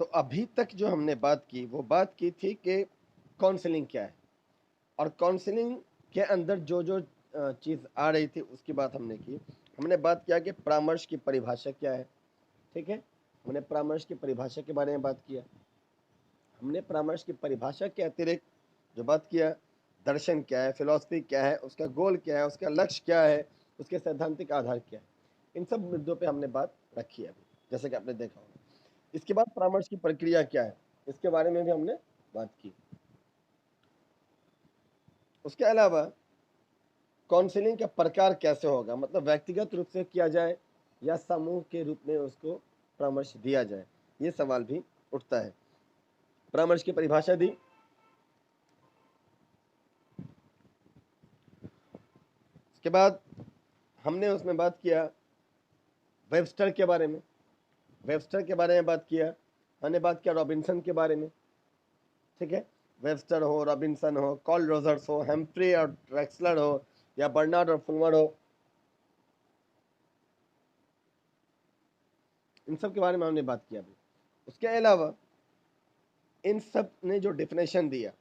तो अभी तक जो हमने बात की वो बात की थी कि काउंसलिंग क्या है, और काउंसलिंग के अंदर जो जो चीज़ आ रही थी उसकी बात हमने की। हमने बात किया कि परामर्श की परिभाषा क्या है, ठीक है। हमने परामर्श की परिभाषा के बारे में बात किया। हमने परामर्श की परिभाषा के अतिरिक्त जो बात किया, दर्शन क्या है, फिलॉसफी क्या है, उसका गोल क्या है, उसका लक्ष्य क्या है, उसके सैद्धांतिक आधार क्या है, इन सब मुद्दों पे हमने बात रखी है अभी, जैसे कि आपने देखा होगा। इसके बाद परामर्श की प्रक्रिया क्या है, इसके बारे में भी हमने बात की। उसके अलावा काउंसलिंग का प्रकार कैसे होगा, मतलब व्यक्तिगत रूप से किया जाए या समूह के रूप में उसको परामर्श दिया जाए, ये सवाल भी उठता है। परामर्श की परिभाषा दी। उसके बाद हमने उसमें बात किया वेबस्टर के बारे में, वेबस्टर के बारे में बात किया। हमने बात किया रॉबिन्सन के बारे में, ठीक है। वेबस्टर हो, रॉबिन्सन हो, कॉल रोजर्स हो, हेम्फ्री और ट्रेक्सलर हो, या बर्नार्ड और फुलमर हो, इन सब के बारे में हमने बात किया अभी। उसके अलावा इन सब ने जो डेफिनेशन दिया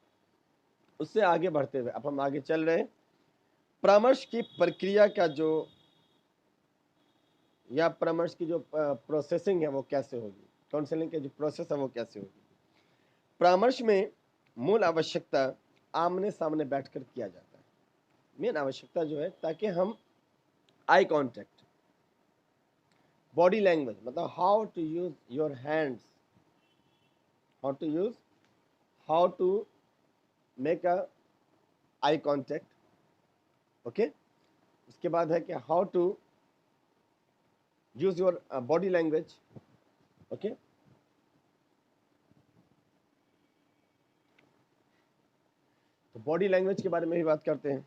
उससे आगे बढ़ते हुए अब हम आगे चल रहे हैं। परामर्श की प्रक्रिया का जो या परामर्श की जो प्रोसेसिंग है वो कैसे होगी, काउंसलिंग की जो प्रोसेस है वो कैसे होगी। परामर्श में मूल आवश्यकता आमने सामने बैठकर किया जाता है। मेन आवश्यकता जो है ताकि हम आई कांटेक्ट, बॉडी लैंग्वेज, मतलब how to use your hands, how to make a eye contact, okay. उसके बाद है कि how to use your body language, okay. तो बॉडी लैंग्वेज के बारे में भी बात करते हैं।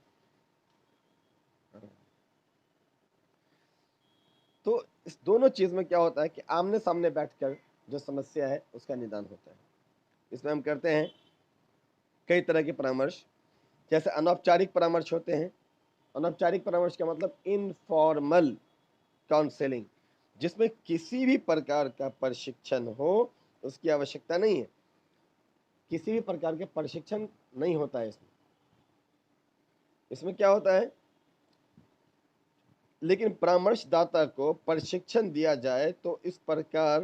तो इस दोनों चीज में क्या होता है कि आमने सामने बैठकर जो समस्या है उसका निदान होता है। इसमें हम करते हैं कई तरह के परामर्श, जैसे अनौपचारिक परामर्श होते हैं। अनौपचारिक परामर्श का मतलब इनफॉर्मल काउंसलिंग, जिसमें किसी भी प्रकार का प्रशिक्षण हो उसकी आवश्यकता नहीं है, किसी भी प्रकार के प्रशिक्षण नहीं होता है इसमें। इसमें क्या होता है, लेकिन परामर्शदाता को प्रशिक्षण दिया जाए तो इस प्रकार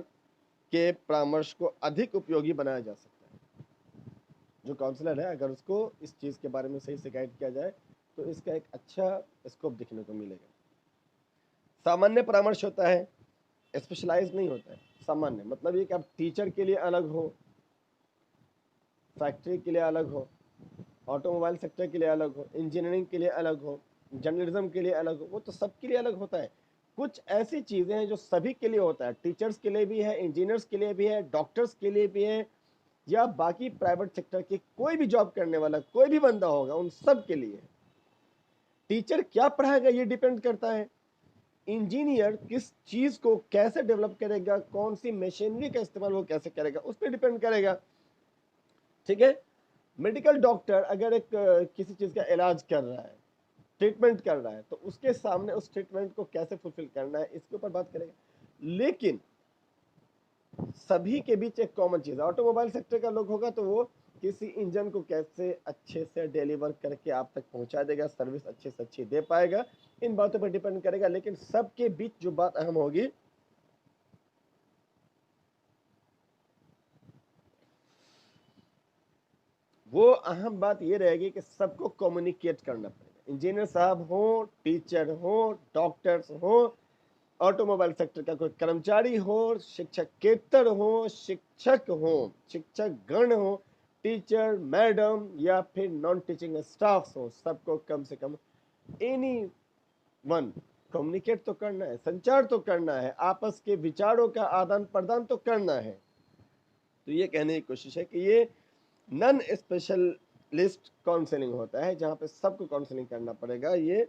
के परामर्श को अधिक उपयोगी बनाया जा सकता है। जो काउंसलर है अगर उसको इस चीज़ के बारे में सही से गाइड किया जाए तो इसका एक अच्छा स्कोप दिखने को मिलेगा। सामान्य परामर्श होता है, स्पेशलाइज नहीं होता है। सामान्य मतलब ये कि आप टीचर के लिए अलग हो, फैक्ट्री के लिए अलग हो, ऑटोमोबाइल सेक्टर के लिए अलग हो, इंजीनियरिंग के लिए अलग हो, जर्नलिज्म के लिए अलग हो, वो तो सबके लिए अलग होता है। कुछ ऐसी चीज़ें हैं जो सभी के लिए होता है, टीचर्स के लिए भी है, इंजीनियर्स के लिए भी है, डॉक्टर्स के लिए भी है, या बाकी प्राइवेट सेक्टर के कोई भी जॉब करने वाला कोई भी बंदा होगा उन सब के लिए। टीचर क्या पढ़ाएगा ये डिपेंड करता है, इंजीनियर किस चीज को कैसे डेवलप करेगा, कौन सी मशीनरी का इस्तेमाल वो कैसे करेगा उस पर डिपेंड करेगा, ठीक है। मेडिकल डॉक्टर अगर एक किसी चीज का इलाज कर रहा है, ट्रीटमेंट कर रहा है, तो उसके सामने उस ट्रीटमेंट को कैसे फुलफिल करना है इसके ऊपर बात करेगा। लेकिन सभी के बीच एक कॉमन चीज, ऑटोमोबाइल सेक्टर का लोग होगा तो वो किसी इंजन को कैसे अच्छे से डिलीवर करके आप तक पहुंचा देगा, सर्विस अच्छे से अच्छी दे पाएगा, इन बातों पर डिपेंड करेगा। लेकिन सबके बीच जो बात अहम होगी वो अहम बात ये रहेगी कि सबको कम्युनिकेट करना पड़ेगा। इंजीनियर साहब हो, टीचर हो, डॉक्टर्स हो, ऑटोमोबाइल सेक्टर का कोई कर्मचारी हो, शिक्षकेतर हो, शिक्षक हो, शिक्षक गण हो, टीचर, मैडम या फिर नॉन टीचिंग स्टाफ हो, सबको कम से कम एनी वन कम्युनिकेट तो करना है, संचार तो करना है, आपस के विचारों का आदान प्रदान तो करना है। तो ये कहने की कोशिश है कि ये नॉन स्पेशलिस्ट काउंसलिंग होता है जहाँ पे सबको काउंसलिंग करना पड़ेगा। ये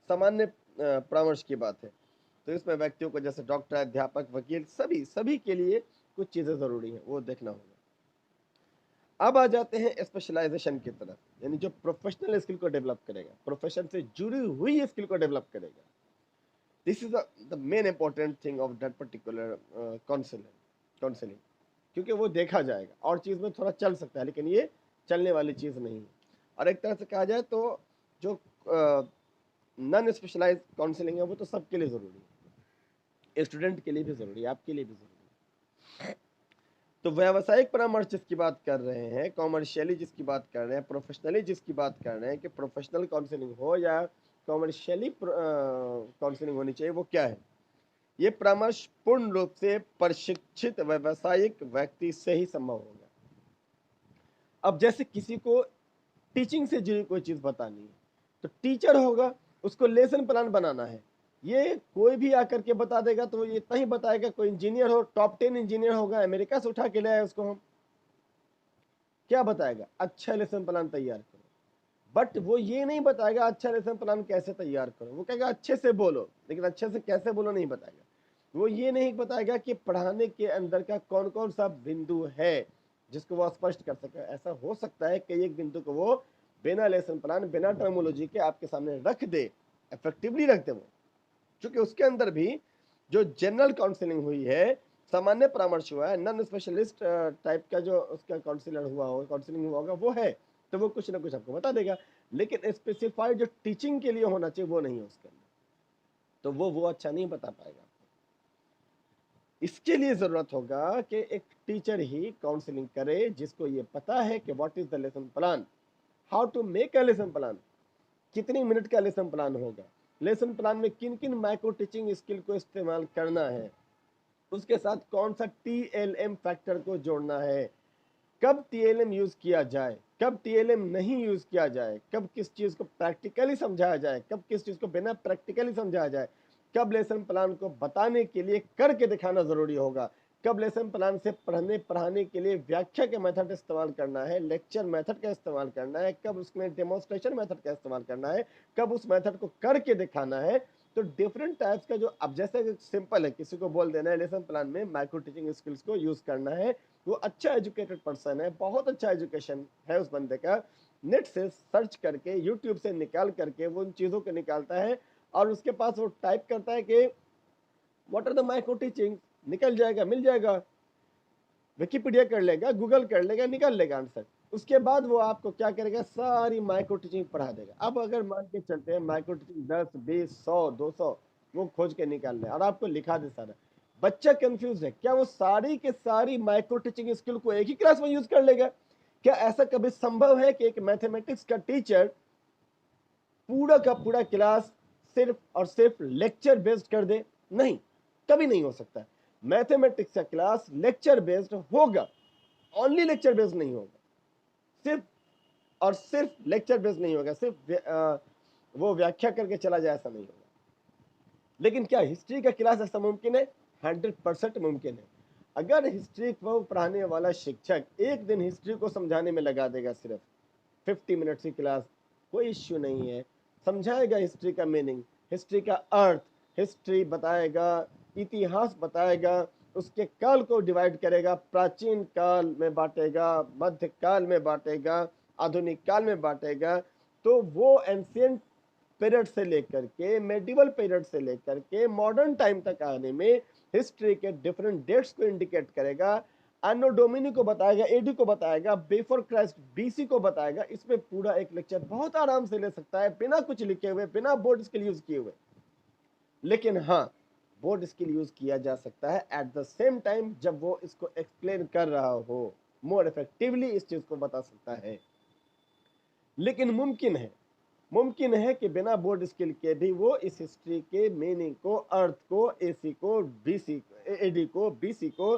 सामान्य परामर्श की बात है। तो इसमें व्यक्तियों को जैसे डॉक्टर, अध्यापक, वकील, सभी सभी के लिए कुछ चीज़ें ज़रूरी हैं, वो देखना होगा। अब आ जाते हैं स्पेशलाइजेशन की तरफ, यानी जो प्रोफेशनल स्किल को डेवलप करेगा, प्रोफेशन से जुड़ी हुई स्किल को डेवलप करेगा। This is the main important thing of that particular counselling. क्योंकि वो देखा जाएगा और चीज़ में थोड़ा चल सकता है, लेकिन ये चलने वाली चीज़ नहीं है। और एक तरह से कहा जाए तो जो नॉन स्पेशलाइज काउंसलिंग है वो तो सबके लिए ज़रूरी है, स्टूडेंट के लिए भी ज़रूरी है, आपके लिए भी ज़रूरी है। तो व्यावसायिक परामर्श जिसकी बात कर रहे हैं, कॉमर्शियली जिसकी बात कर रहे हैं, प्रोफेशनली जिसकी बात कर रहे हैं कि प्रोफेशनल काउंसलिंग हो या कॉमर्शियली काउंसलिंग होनी चाहिए, वो क्या है? ये परामर्श पूर्ण रूप से प्रशिक्षित व्यावसायिक व्यक्ति से ही संभव होगा। अब जैसे किसी को टीचिंग से जुड़ी कोई चीज़ बतानी है, तो टीचर होगा, उसको लेसन प्लान बनाना है। ये कोई भी आकर के बता देगा तो ये इतना ही बताएगा। कोई इंजीनियर हो, टॉप 10 इंजीनियर होगा, अमेरिका से उठा के ले आए उसको, हम क्या बताएगा? अच्छा लेसन प्लान तैयार करो। बट वो ये नहीं बताएगा अच्छा लेसन प्लान कैसे तैयार करो, वो कहेगा अच्छे से बोलो, लेकिन अच्छे से कैसे बोलो नहीं बताएगा। वो ये नहीं बताएगा कि पढ़ाने के अंदर का कौन कौन सा बिंदु है जिसको वो स्पष्ट कर सके। ऐसा हो सकता है कि एक बिंदु को वो बिना लेसन प्लान, बिना टर्मोलॉजी के आपके सामने रख दे, इफेक्टिवली रख दे वो, क्योंकि उसके अंदर भी जो जनरल काउंसलिंग हुई है, सामान्य परामर्श हुआ है, नॉन स्पेशलिस्ट टाइप का जो उसका काउंसलर हुआ होगा, काउंसलिंग हुआ होगा, वो है, तो वो कुछ ना कुछ आपको बता देगा। लेकिन स्पेसिफाइड जो टीचिंग के लिए होना चाहिए वो नहीं है उसके अंदर, तो वो अच्छा नहीं बता पाएगा। इसके लिए जरूरत होगा कि एक टीचर ही काउंसलिंग करे जिसको ये पता है कि what is the lesson plan, how to make a lesson plan, कितनी मिनट का लेसन प्लान होगा, लेसन प्लान में किन किन माइक्रो टीचिंग स्किल को इस्तेमाल करना है, उसके साथ कौन सा TLM फैक्टर को जोड़ना है, कब TLM यूज किया जाए, कब TLM नहीं यूज किया जाए, कब किस चीज को प्रैक्टिकली समझाया जाए, कब किस चीज को बिना प्रैक्टिकली समझाया जाए, कब लेसन प्लान को बताने के लिए करके दिखाना जरूरी होगा, कब लेसन प्लान से पढ़ाने के लिए व्याख्या के मेथड इस्तेमाल करना है, लेक्चर मेथड का इस्तेमाल करना है, कब उसमें डेमोन्स्ट्रेशन मेथड का इस्तेमाल करना है, कब उस मेथड को करके दिखाना है। तो डिफरेंट टाइप्स का जो, अब जैसे सिंपल है, किसी को बोल देना है लेसन प्लान में माइक्रो टीचिंग स्किल्स को यूज करना है, वो अच्छा एजुकेटेड पर्सन है, बहुत अच्छा एजुकेशन है उस बंदे का, नेट से सर्च करके, यूट्यूब से निकाल करके वो उन चीज़ों को निकालता है और उसके पास वो टाइप करता है कि what are the micro teaching, निकल जाएगा, मिल जाएगा, विकिपीडिया कर लेगा, गूगल कर लेगा, निकाल लेगा आंसर। उसके बाद वो आपको क्या करेगा, सारी माइक्रो टीचिंग पढ़ा देगा। अब अगर मान के चलते हैं माइक्रो टीचिंग 10, 20, 100, 200 वो खोज के निकाल ले और आपको लिखा दे सारा, बच्चा कंफ्यूज है, क्या वो सारी के सारी माइक्रो टीचिंग स्किल को एक ही क्लास में यूज कर लेगा? क्या ऐसा कभी संभव है कि एक मैथमेटिक्स का टीचर पूरा का पूरा क्लास सिर्फ और सिर्फ लेक्चर बेस्ड कर दे? नहीं, कभी नहीं हो सकता। मैथमेटिक्स का क्लास लेक्चर बेस्ड होगा, ओनली लेक्चर बेस्ड नहीं होगा, सिर्फ और सिर्फ लेक्चर बेस्ड नहीं होगा, सिर्फ वो व्याख्या करके चला जाए ऐसा नहीं होगा। लेकिन क्या हिस्ट्री का क्लास ऐसा मुमकिन है? 100% मुमकिन है। अगर हिस्ट्री को पढ़ाने वाला शिक्षक एक दिन हिस्ट्री को समझाने में लगा देगा, सिर्फ 50 मिनट की क्लास, कोई इश्यू नहीं है, समझाएगा हिस्ट्री का मीनिंग, हिस्ट्री का अर्थ, हिस्ट्री बताएगा, इतिहास बताएगा, उसके काल को डिवाइड करेगा, प्राचीन काल में बांटेगा, मध्य काल में बांटेगा, आधुनिक काल में बांटेगा। तो वो एंशियंट पीरियड से लेकर के मेडिवल पीरियड से लेकर के मॉडर्न टाइम तक आने में हिस्ट्री के डिफरेंट डेट्स को इंडिकेट करेगा, एनो डोमिनी को बताएगा, एडी को बताएगा, बिफोर क्राइस्ट BC को बताएगा। इसमें पूरा एक लेक्चर बहुत आराम से ले सकता है, बिना कुछ लिखे हुए, बिना बोर्ड स्किल यूज किए हुए। लेकिन हाँ, बोर्ड स्किल यूज किया जा सकता है एट द सेम टाइम जब वो इसको एक्सप्लेन कर रहा हो, मोर इफेक्टिवली इस चीज को बता सकता है। लेकिन मुमकिन है कि बिना बोर्ड स्किल के भी वो इस हिस्ट्री के मीनिंग को, अर्थ को, AC को, BC AD को, BC को,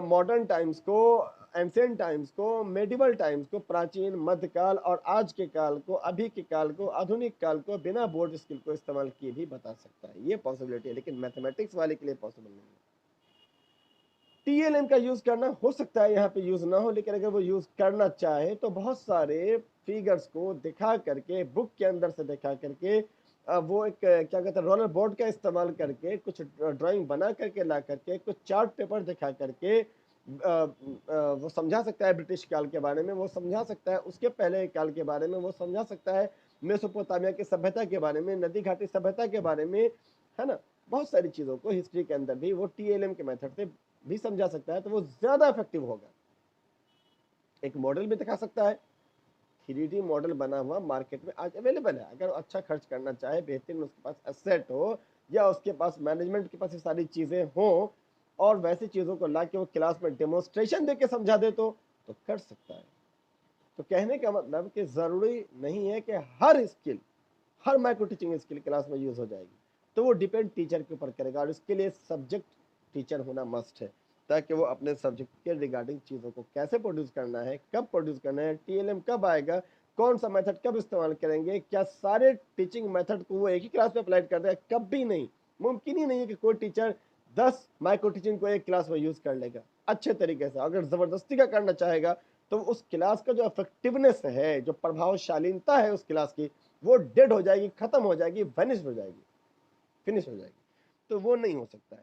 मॉडर्न टाइम्स को, एंशिएंट टाइम्स को, मेडिवल टाइम्स को, प्राचीन, मध्यकाल और आज के काल को, अभी के काल को, आधुनिक काल को बिना बोर्ड स्किल को इस्तेमाल किए भी बता सकता है। ये पॉसिबिलिटी है, लेकिन मैथमेटिक्स वाले के लिए पॉसिबल नहीं है। TLM का यूज करना हो सकता है यहाँ पे यूज ना हो, लेकिन अगर वो यूज करना चाहे तो बहुत सारे फिगर्स को दिखा करके, बुक के अंदर से दिखा करके, वो एक क्या कहते हैं, रोलर बोर्ड का इस्तेमाल करके, कुछ ड्राइंग बना करके ला करके, कुछ चार्ट पेपर दिखा करके वो समझा सकता है। ब्रिटिश काल के बारे में वो समझा सकता है, उसके पहले काल के बारे में वो समझा सकता है, मेसोपोटामिया की सभ्यता के बारे में, नदी घाटी सभ्यता के बारे में, है ना। बहुत सारी चीज़ों को हिस्ट्री के अंदर भी वो TLM के मेथड से भी समझा सकता है तो वो ज़्यादा इफेक्टिव होगा। एक मॉडल भी दिखा सकता है, 3D मॉडल बना हुआ मार्केट में आज अवेलेबल है। अगर वो अच्छा खर्च करना चाहे, बेहतरीन उसके पास एसेट हो या उसके पास मैनेजमेंट के पास ये सारी चीज़ें हों और वैसी चीज़ों को ला के वो क्लास में डेमोन्स्ट्रेशन दे के समझा दे तो कर सकता है। तो कहने का मतलब कि ज़रूरी नहीं है कि हर स्किल, हर माइक्रो टीचिंग स्किल क्लास में यूज़ हो जाएगी। तो वो डिपेंड टीचर के ऊपर करेगा और इसके लिए सब्जेक्ट टीचर होना मस्ट है, ताकि वो अपने सब्जेक्ट के रिगार्डिंग चीज़ों को कैसे प्रोड्यूस करना है, कब प्रोड्यूस करना है, टीएलएम कब आएगा, कौन सा मेथड कब इस्तेमाल करेंगे, क्या सारे टीचिंग मेथड को वो एक ही क्लास में अप्लाई कर देगा, कभी नहीं। मुमकिन ही नहीं है कि कोई टीचर 10 माइक्रो टीचिंग को एक क्लास में यूज़ कर लेगा अच्छे तरीके से। अगर ज़बरदस्ती का करना चाहेगा तो उस क्लास का जो इफेक्टिवनेस है, जो प्रभावशालीनता है उस क्लास की, वो डेड हो जाएगी, खत्म हो जाएगी, वेनिश हो जाएगी, फिनिश हो जाएगी। तो वो नहीं हो सकता है।